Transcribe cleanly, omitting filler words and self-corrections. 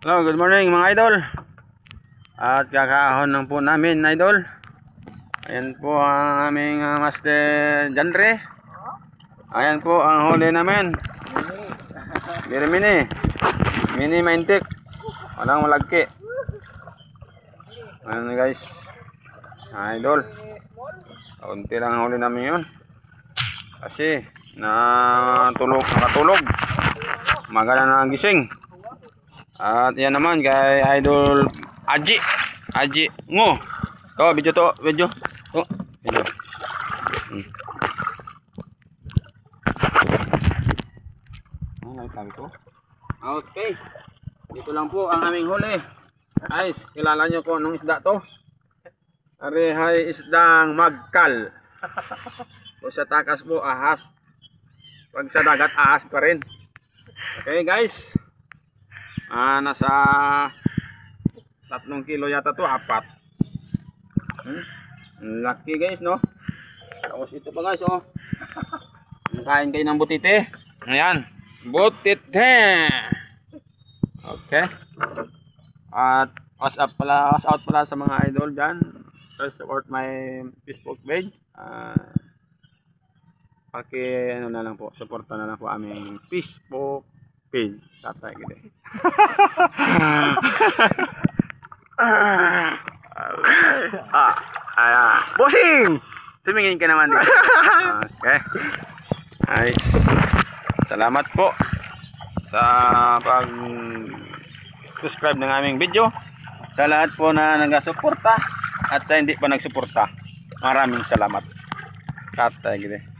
Hello, good morning mga idol. At kakahon lang po namin idol. Ayan po ang aming master genre. Ayan po ang huli namin. Very mini. Mini maintik. Walang malagki. Ayan guys. Idol. Kaunti lang ang huli namin yun. Kasi nakatulog. Magala na ang gising. At yan naman kay Idol Aji Ngo. Video. Video. Okay. Dito lang po ang aming huli. Guys, kilala nyo ko anong isda to? Arehay isdang magkal. Kung sa takas po ahas. Pag sa dagat ahas pa rin. Okay guys. Nasa 3 kilo yata to, 4. Lucky guys, no? Tapos ito pa guys, oh. Kain kayo ng butite. Ayan, butite. Okay. At watch out pala sa mga idol dyan. Support my Facebook page. Ano na lang po, suporta na lang po aming Facebook page. Tatay gede. Ayan. Bossing! Tumingin ka naman dito. Okay. Ay. Salamat po sa pag-subscribe ng aming video. Sa lahat po na nagsuporta at sa hindi pa nagsuporta. Maraming salamat. Tatay gede.